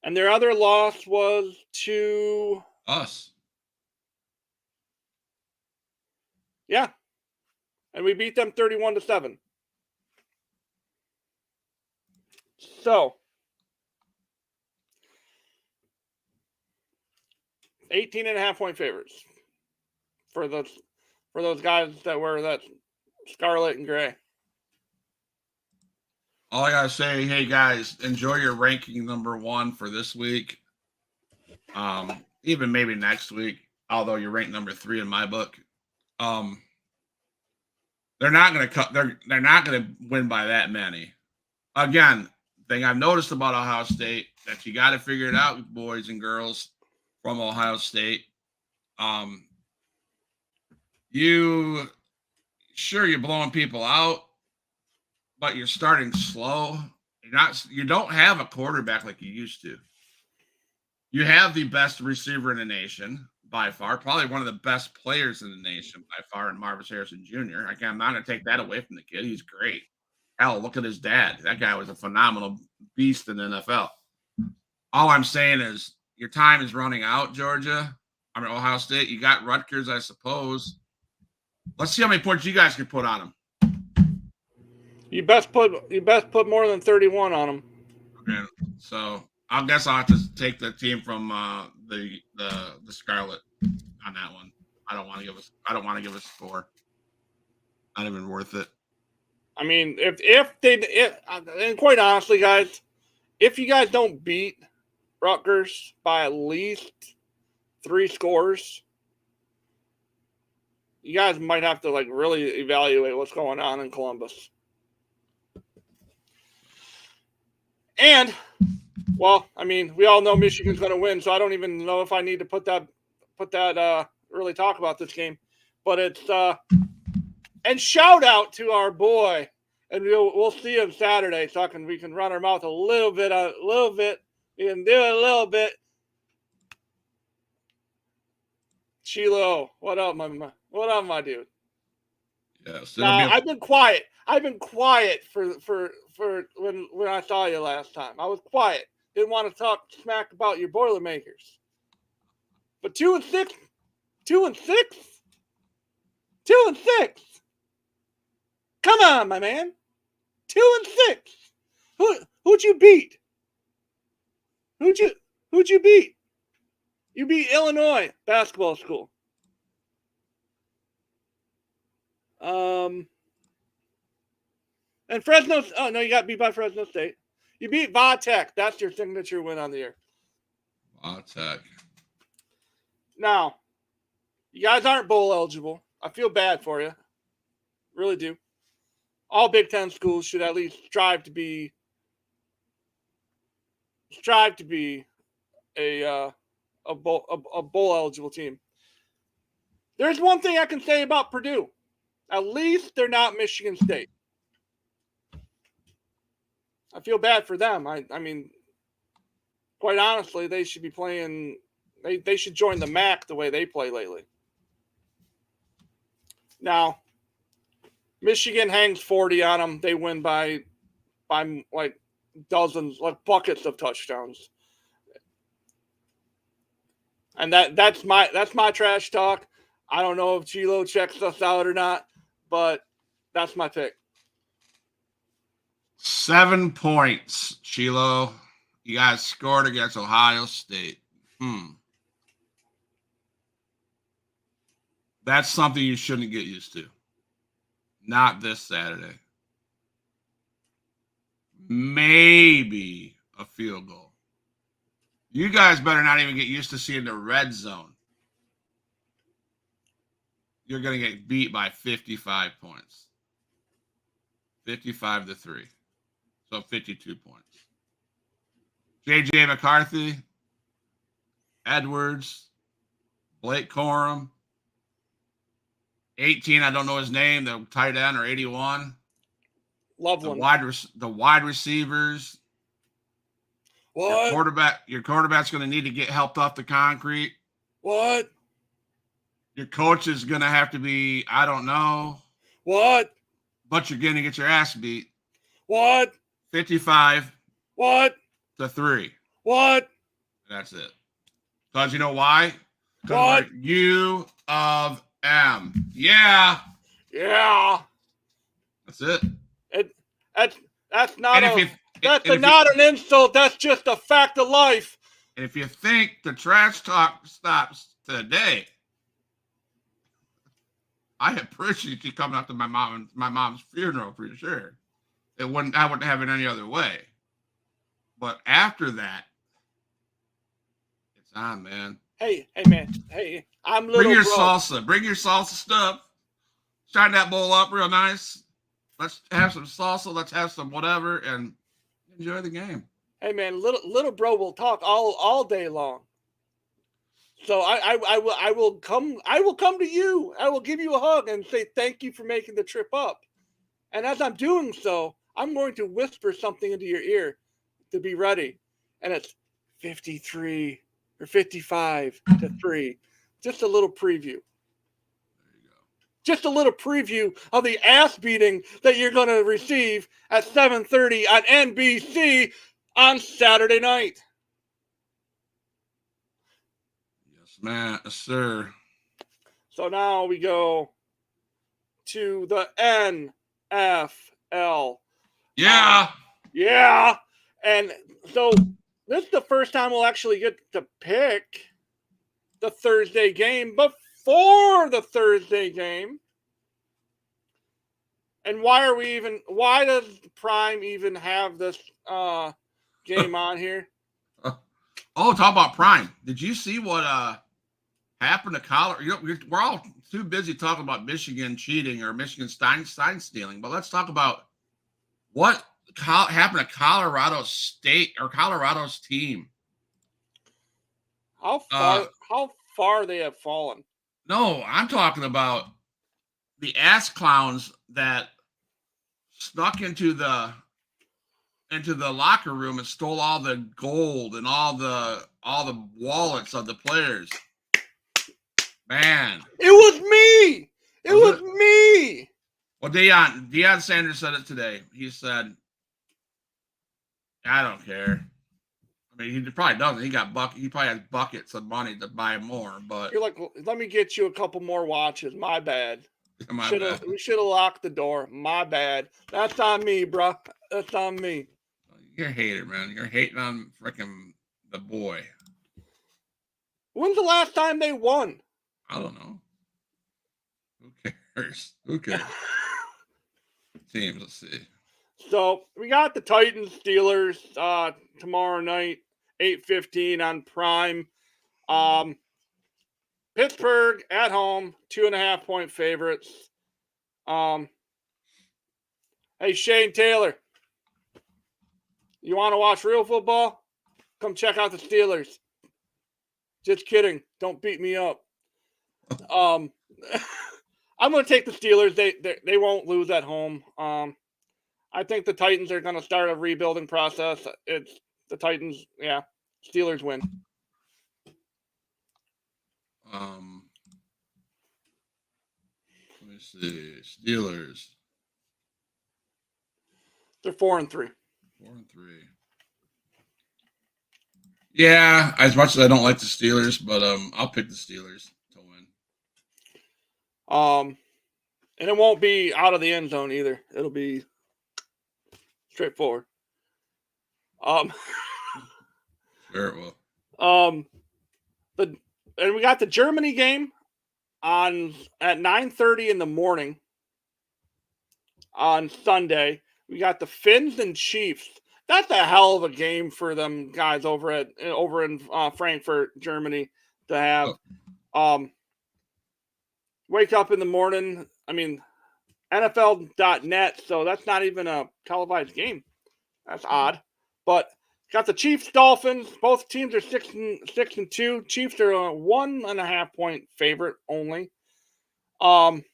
And their other loss was to us. Yeah. And we beat them 31-7. So 18.5-point favorites for those guys that wear that scarlet and gray. All I gotta say, hey guys, enjoy your ranking number 1 for this week. Even maybe next week, although you're ranked number 3 in my book. They're not gonna cut. They're not gonna win by that many. Again, thing I've noticed about Ohio State that you got to figure it out, boys and girls from Ohio State. You're blowing people out, but you're starting slow. You don't have a quarterback like you used to. You have the best receiver in the nation by far, probably one of the best players in the nation by far, in Marvis Harrison Jr. I'm not going to take that away from the kid. He's great. Hell, look at his dad. That guy was a phenomenal beast in the NFL. All I'm saying is your time is running out, Ohio State. You got Rutgers, I suppose. Let's see how many points you guys can put on them. You best put more than 31 on them. Okay, so I guess I'll have to take the team from the Scarlet on that one. I don't want to give a score. Not even worth it. I mean, and quite honestly, guys, if you guys don't beat Rutgers by at least 3 scores, you guys might have to really evaluate what's going on in Columbus. And, well, I mean, we all know Michigan's going to win, so I don't even know if I need to put that really talk about this game. But it's and shout out to our boy, and we'll see him Saturday, so we can run our mouth a little bit. We can do it a little bit. Chilo, what up, my dude? Yes. I've been quiet. For when I saw you last time. I was quiet. Didn't want to talk smack about your Boilermakers. But 2-6. Come on, my man. 2-6. Who'd you beat? Who'd you beat? You beat Illinois basketball school. And Fresno. Oh no, you got beat by Fresno State. You beat Va-Tech. That's your signature win on the year. Va-Tech. Now, you guys aren't bowl eligible. I feel bad for you. Really do. All Big Ten schools should at least strive to be a bowl eligible team. There's one thing I can say about Purdue. At least they're not Michigan State. I feel bad for them. I mean, quite honestly, they should be playing. They should join the MAC the way they play lately. Now, Michigan hangs 40 on them. They win by dozens, buckets of touchdowns. And that's my trash talk. I don't know if Chilo checks us out or not, but that's my pick. 7 points, Chilo. You guys scored against Ohio State. That's something you shouldn't get used to. Not this Saturday. Maybe a field goal. You guys better not even get used to seeing the red zone. You're going to get beat by 55 points. 55-3. So 52 points. J.J. McCarthy, Edwards, Blake Corum, 18, I don't know his name, the tight end, or 81. Loveland. The wide receivers. What? Your quarterback's going to need to get helped off the concrete. What? Your coach is going to have to be, I don't know, What? but you're going to get your ass beat What? 55 What? to 3. What? That's it. Because you know why? Because What? we're U of M. Yeah. Yeah. That's it. That's not And if a you that's and if you, not an insult. That's just a fact of life. and if you think the trash talk stops today, I appreciate you coming up to my mom's funeral for sure. I wouldn't have it any other way. But after that, it's on, man. Hey, man. Hey, I'm little Bring your bro. salsa. Bring your salsa stuff. Shine that bowl up real nice. Let's have some salsa. Let's have some whatever and enjoy the game. Hey, man, little bro will talk all day long. So I will come to you. I will give you a hug and say thank you for making the trip up. And as I'm doing so, I'm going to whisper something into your ear to be ready. And it's 53 or 55 to 3. Just a little preview. There you go. Just a little preview of the ass beating that you're going to receive at 7:30 on NBC on Saturday night. Yes, man. Yes, sir. So now we go to the NFL. Yeah. Yeah. And so this is the first time we'll actually get to pick the Thursday game before the Thursday game. And why does Prime even have this game on here? Oh, talk about Prime. Did you see what happened to Colorado? We're all too busy talking about Michigan cheating or Michigan Stein stealing, but let's talk about what happened to Colorado State or Colorado's team. How far they have fallen. No, I'm talking about the ass clowns that snuck into the locker room and stole all the gold and all the wallets of the players. Man, It was me. It was me. well, Deion Sanders said it today. He said, "I don't care." I mean, he probably doesn't. He probably has buckets of money to buy more. But You're like, let me get you a couple more watches. My bad. bad. We should have locked the door. My bad. That's on me, bro. That's on me. You're a hater, man. You're hating on freaking the boy. When's the last time they won? I don't know. Who cares? Who cares? Teams, let's see. So we got the Titans Steelers tomorrow night, 8:15 on Prime. Pittsburgh at home, 2.5 point favorites. Hey, Shane Taylor, you want to watch real football? Come check out the Steelers. Just kidding. Don't beat me up. I'm going to take the Steelers. They won't lose at home. I think the Titans are going to start a rebuilding process. It's the Titans. Yeah, Steelers win. Let me see. Steelers. They're 4-3. 4-3. Yeah, as much as I don't like the Steelers, but I'll pick the Steelers to win. And it won't be out of the end zone either. It'll be straightforward. Sure it will. And we got the Germany game at 9:30 in the morning on Sunday. We got the Finns and Chiefs. That's a hell of a game for them guys over in Frankfurt, Germany to have. Wake up in the morning. I mean, NFL.net, so that's not even a televised game. That's odd. But got the Chiefs, Dolphins. Both teams are 6-2. Chiefs are a 1.5 point favorite only. The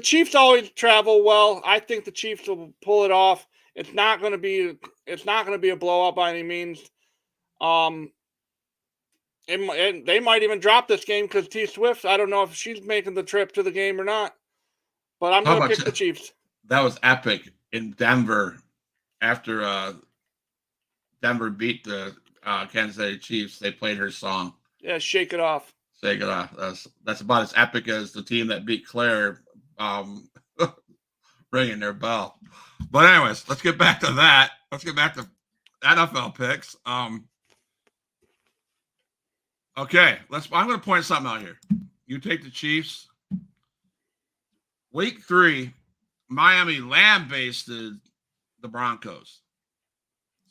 Chiefs always travel well. I think the Chiefs will pull it off. It's not going to be a blowout by any means. And they might even drop this game because T Swift, I don't know if she's making the trip to the game or not. But I'm How going to about pick the Chiefs. That was epic in Denver after Denver beat the Kansas City Chiefs. They played her song. Yeah, shake it off. Shake it off. That's about as epic as the team that beat Claire ringing their bell. But anyways, let's get back to that. Let's get back to NFL picks. Okay, I'm going to point something out here. You take the Chiefs. Week 3, Miami lambasted the Broncos,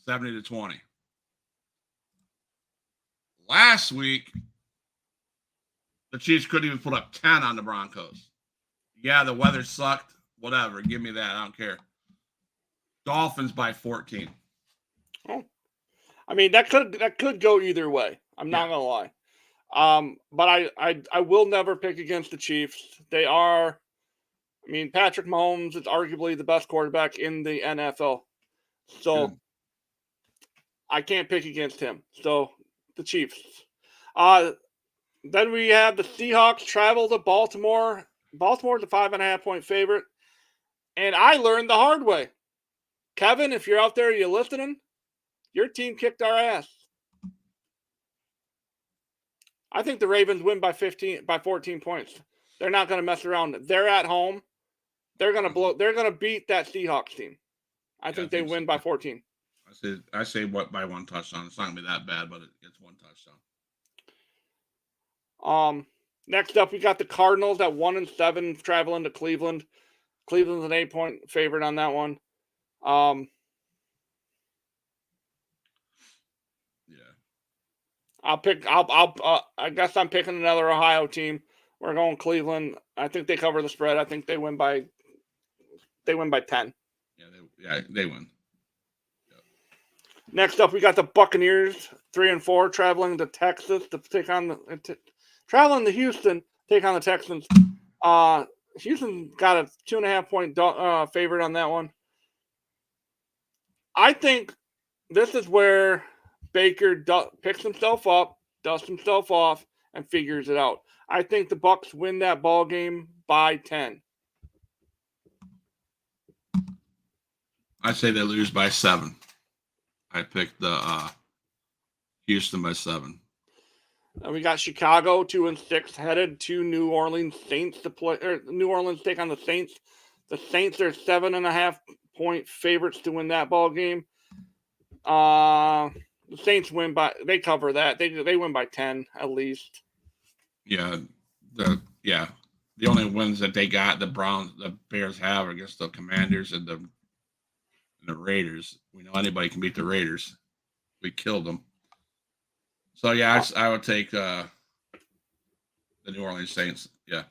70-20. Last week, the Chiefs couldn't even put up 10 on the Broncos. Yeah, the weather sucked. Whatever, give me that. I don't care. Dolphins by 14. Oh. I mean, that could go either way. I'm not gonna lie. But I will never pick against the Chiefs. They are. I mean, Patrick Mahomes is arguably the best quarterback in the NFL. So I can't pick against him. So the Chiefs. Then we have the Seahawks travel to Baltimore. Baltimore's a 5.5-point favorite. And I learned the hard way. Kevin, if you're out there, you're listening, your team kicked our ass. I think the Ravens win by 14 points. They're not going to mess around. They're at home. They're going to beat that Seahawks team. I think they win by 14. I say what by one touchdown. It's not going to be that bad, but it's one touchdown. Next up, we got the Cardinals at 1-7 traveling to Cleveland. Cleveland's an 8-point favorite on that one. I guess I'm picking another Ohio team. We're going Cleveland. I think they cover the spread. I think they win by 10. Yeah, they win. Yep. Next up, we got the Buccaneers, 3-4, traveling to Texas to take on traveling to Houston, take on the Texans. Houston got a 2.5-point favorite on that one. I think this is where Baker picks himself up, dusts himself off, and figures it out. I think the Bucs win that ball game by 10. I say they lose by 7. I picked the Houston by 7. And we got Chicago 2-6 headed to New Orleans Saints to play. New Orleans take on the Saints. The Saints are 7.5-point favorites to win that ball game. The Saints win they cover that. They win by 10 at least. Yeah, the only wins that they got the Bears have against the Commanders and the Raiders. We know anybody can beat the Raiders. We killed them. So yeah, I would take the New Orleans Saints. Yeah.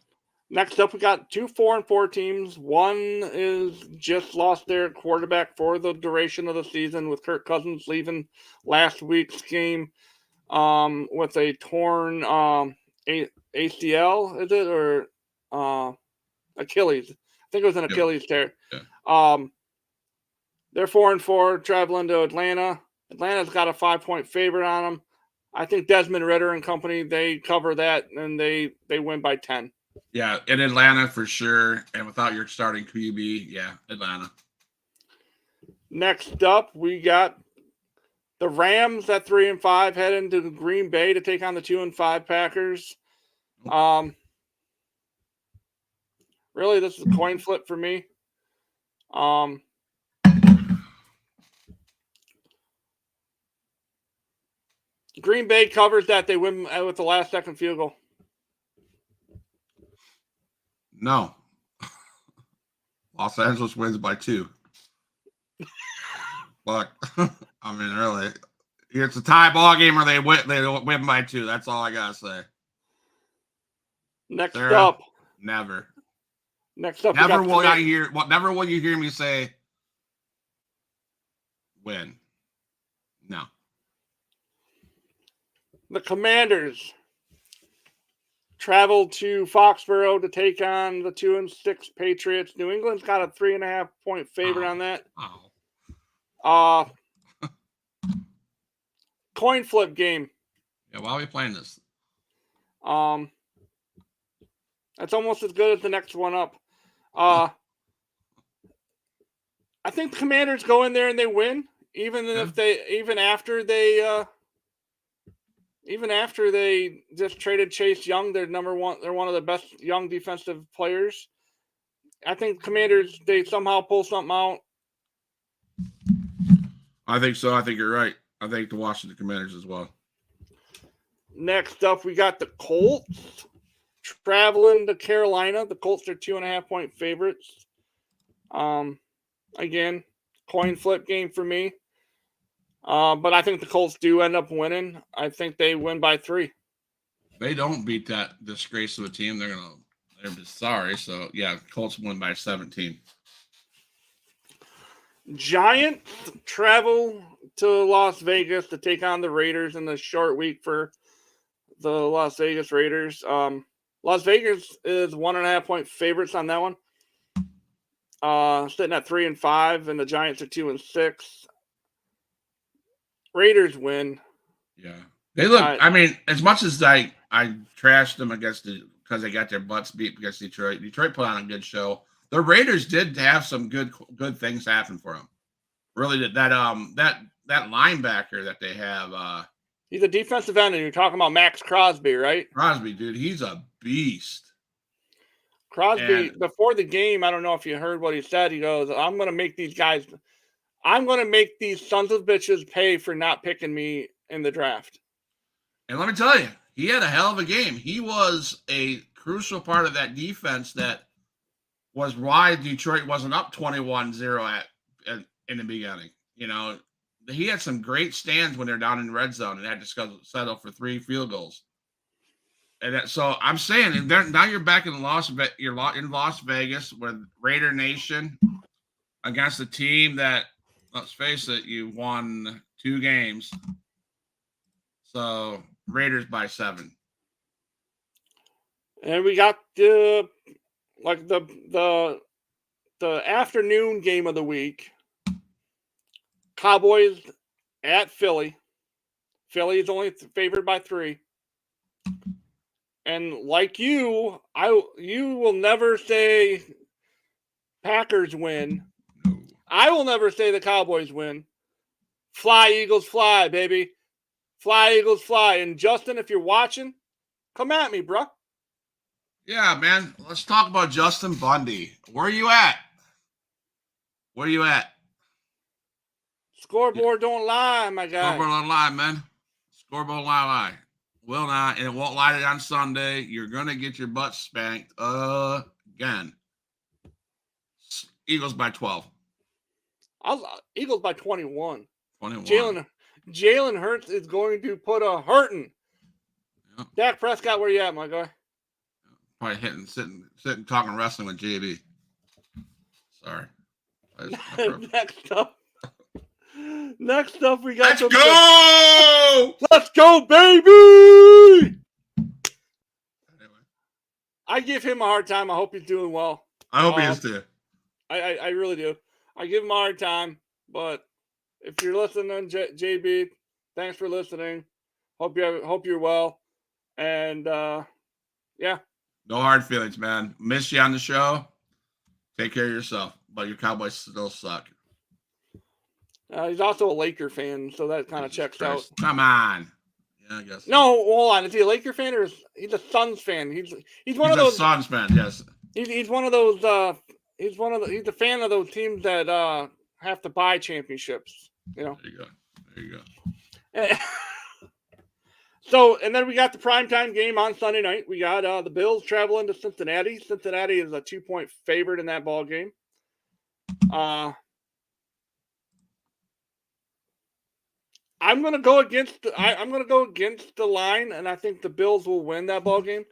Next up, we got 2 4-4 teams. One is just lost their quarterback for the duration of the season, with Kirk Cousins leaving last week's game with a torn ACL. Is it or Achilles? I think it was an Achilles tear. Yeah. They're 4-4, traveling to Atlanta. Atlanta's got a 5-point favorite on them. I think Desmond Ridder and company, they cover that, and they win by 10. Yeah, in Atlanta for sure. And without your starting QB, yeah, Atlanta. Next up, we got the Rams at 3-5 heading to Green Bay to take on the 2-5 Packers. Really, this is a coin flip for me. Green Bay covers that. They win with the last-second field goal. No. Los Angeles wins by 2. Look, I mean, really, it's a tie ball game, or they win by 2. That's all I gotta say. Next Sarah, up, never. Next up, never will you hear me say win. No. The Commanders traveled to Foxborough to take on the 2-6 Patriots. New England's got a 3.5-point favorite on that. Coin flip game. Yeah, why are we playing this? That's almost as good as the next one up. I think the Commanders go in there and they win, even after they just traded Chase Young. They're number one. They're one of the best young defensive players. I think Commanders, they somehow pull something out. I think so. I think you're right. I think the Washington Commanders as well. Next up, we got the Colts traveling to Carolina. The Colts are 2.5-point favorites. Again, coin flip game for me. But I think the Colts do end up winning. I think they win by 3. They don't beat that disgrace of a team. They're just sorry. So yeah, Colts win by 17. Giants travel to Las Vegas to take on the Raiders in the short week for the Las Vegas Raiders. Las Vegas is 1.5-point favorites on that one. Sitting at 3-5, and the Giants are 2-6. Raiders win. Yeah, they look. I mean, as much as I trashed them because they got their butts beat against Detroit. Detroit put on a good show. The Raiders did have some good things happen for them. Really, that linebacker that they have. He's a defensive end, and you're talking about Max Crosby, right? Crosby, dude, he's a beast. Crosby, before the game, I don't know if you heard what he said. He goes, I'm going to make these sons of bitches pay for not picking me in the draft. And let me tell you, he had a hell of a game. He was a crucial part of that defense that was why Detroit wasn't up 21-0 in the beginning. You know, he had some great stands when they're down in red zone and had to settle for 3 field goals. And so I'm saying, now you're back in Las Vegas with Raider Nation against a team that, let's face it, you won 2 games. So Raiders by 7. And we got the afternoon game of the week. Cowboys at Philly. Philly is only favored by 3. And like you will never say Packers win. No. I will never say the Cowboys win. Fly, Eagles, fly, baby. Fly, Eagles, fly. And Justin, if you're watching, come at me, bro. Yeah, man. Let's talk about Justin Bundy. Where are you at? Scoreboard don't lie, my guy. Scoreboard don't lie, man. Scoreboard don't lie. Will not, and it won't lie on Sunday. You're going to get your butt spanked again. Eagles by 12. Eagles by 21. 21. Jalen Hurts is going to put a hurting. Yep. Dak Prescott, where you at, my guy? Probably sitting, talking wrestling with JB. Sorry. Next up, we got. Let's go! Let's go, baby! Anyway. I give him a hard time. I hope he's doing well. I hope he is too. I really do. I give him a hard time, but if you're listening, JB, thanks for listening. Hope you're well, and yeah. No hard feelings, man. Miss you on the show. Take care of yourself, but your Cowboys still suck. He's also a Laker fan, so that kind of checks out. Come on. Yeah, I guess. No, hold on. Is he a Laker fan or he's a Suns fan? He's one of those. Suns fan, yes. He's one of those. He's a fan of those teams that have to buy championships. You know. There you go. So, and then we got the primetime game on Sunday night. We got the Bills traveling to Cincinnati. Cincinnati is a 2-point favorite in that ball game. I'm gonna go against the line, and I think the Bills will win that ball game.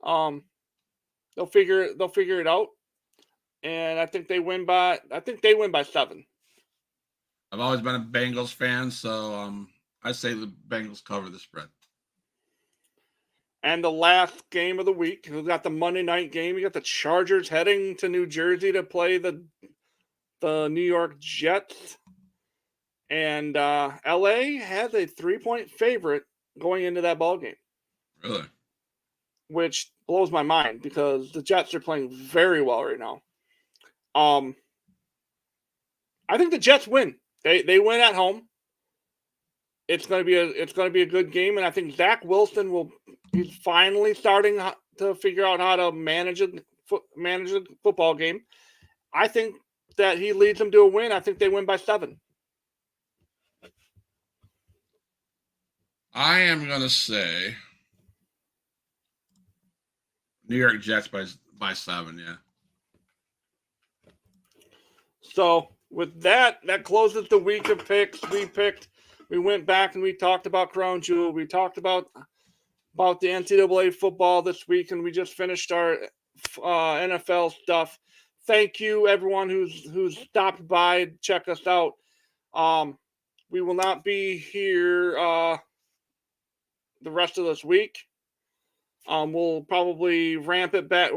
They'll figure it out, and I think they win by 7. I've always been a Bengals fan, so I say the Bengals cover the spread. And the last game of the week, we got the Monday night game. We got the Chargers heading to New Jersey to play the New York Jets. And LA has a 3-point favorite going into that ball game, Really? which blows my mind because the Jets are playing very well right now. I think the Jets win. They win at home. It's going to be a good game, and I think Zach Wilson he's finally starting to figure out how to manage a football game. I think that he leads them to a win. I think they win by 7. I am gonna say New York Jets by 7. Yeah. So with that closes the week of picks. We went back and we talked about Crown Jewel. We talked about the NCAA football this week, and we just finished our NFL stuff. Thank you, everyone who's stopped by, check us out. We will not be here the rest of this week. We'll probably ramp it back.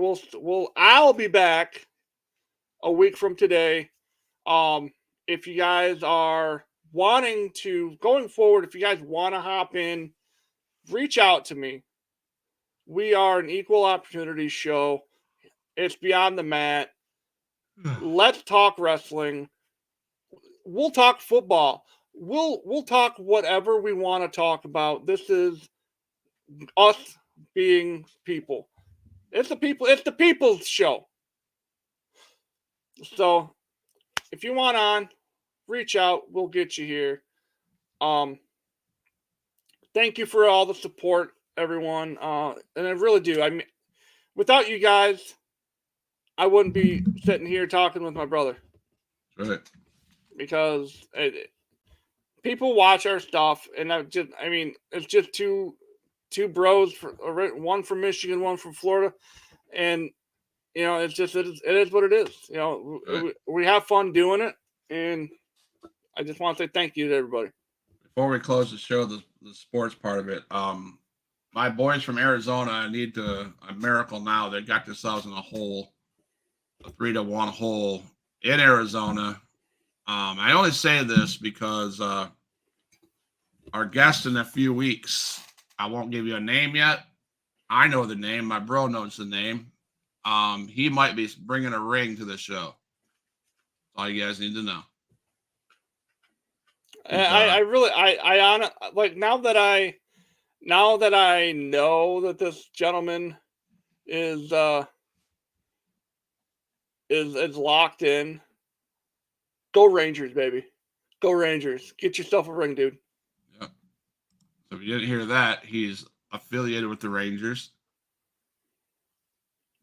I'll be back a week from today. If you guys are wanting to, going forward, if you guys want to hop in, reach out to me. We are an equal opportunity show. It's Beyond the Mat. Let's talk wrestling. We'll talk football. We'll talk whatever we want to talk about. This is us being people. It's the people's show. So if you want on, reach out. We'll get you here. Thank you for all the support, everyone. And I really do. I mean, without you guys, I wouldn't be sitting here talking with my brother. Right. Because people watch our stuff, and it's just two bros, one from Michigan, one from Florida, and it is what it is. Right. We have fun doing it, and I just want to say thank you to everybody. Before we close the show, the sports part of it, my boys from Arizona need a miracle now. They got themselves in a 3-1 hole in Arizona. I only say this because our guest in a few weeks, I won't give you a name yet. I know the name. My bro knows the name. He might be bringing a ring to the show. That's all you guys need to know. Now that I know that this gentleman is locked in. Go Rangers, baby. Go Rangers. Get yourself a ring, dude. Yeah. So if you didn't hear that, he's affiliated with the Rangers.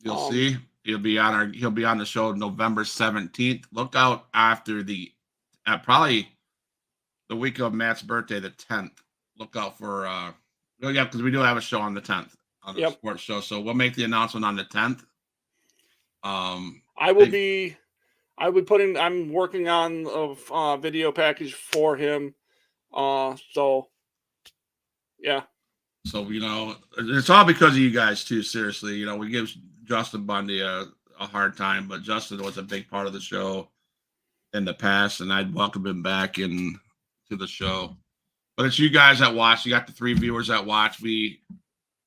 You'll see. He'll be on the show November 17th. Look out after probably the week of Matt's birthday, the 10th. Look out for because we do have a show on the 10th on the sports show. So we'll make the announcement on the 10th. I'm working on a video package for him. So yeah. So, it's all because of you guys too. Seriously, we give Justin Bundy a hard time, but Justin was a big part of the show in the past, and I'd welcome him back to the show. But it's you guys that watch. You got the 3 viewers that watch.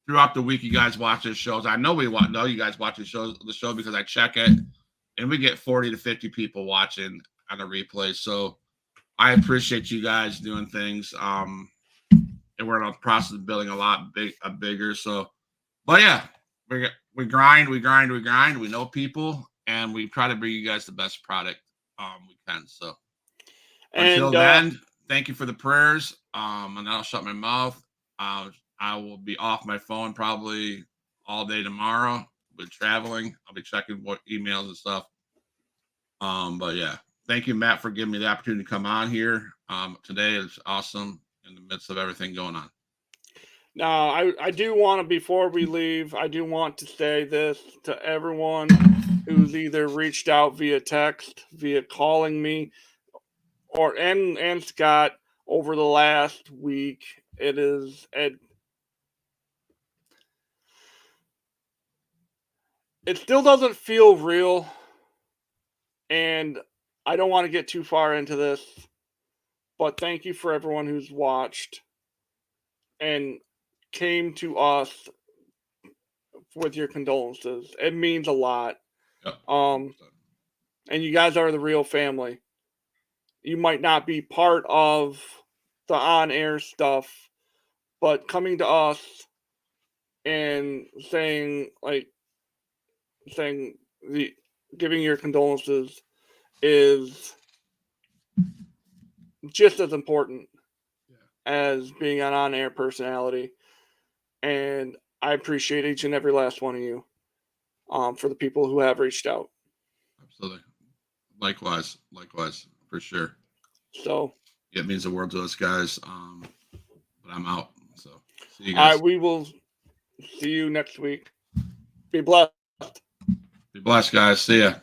Throughout the week, you guys watch the shows. I know you guys watch the show because I check it, and we get 40 to 50 people watching on a replay. So I appreciate you guys doing things. And we're in the process of building a bigger. So, but yeah, we grind. We know people, and we try to bring you guys the best product we can. So until then, thank you for the prayers. And I'll shut my mouth. I will be off my phone probably all day tomorrow. With traveling, I'll be checking what emails and stuff. But yeah, thank you, Matt, for giving me the opportunity to come on here. Today is awesome in the midst of everything going on. Now, I do want to, before we leave, I do want to say this to everyone who's either reached out via text, via calling me, and Scott over the last week. It still doesn't feel real, and I don't want to get too far into this, but thank you for everyone who's watched. and came to us with your condolences. It means a lot. Yep. And you guys are the real family. You might not be part of the on-air stuff, but coming to us and giving your condolences is just as important as being an on-air personality. And I appreciate each and every last one of you for the people who have reached out. Absolutely. Likewise, for sure. So it means the world to us, guys. But I'm out. So see you guys. we will see you next week. Be blessed. Be blessed, guys. See ya.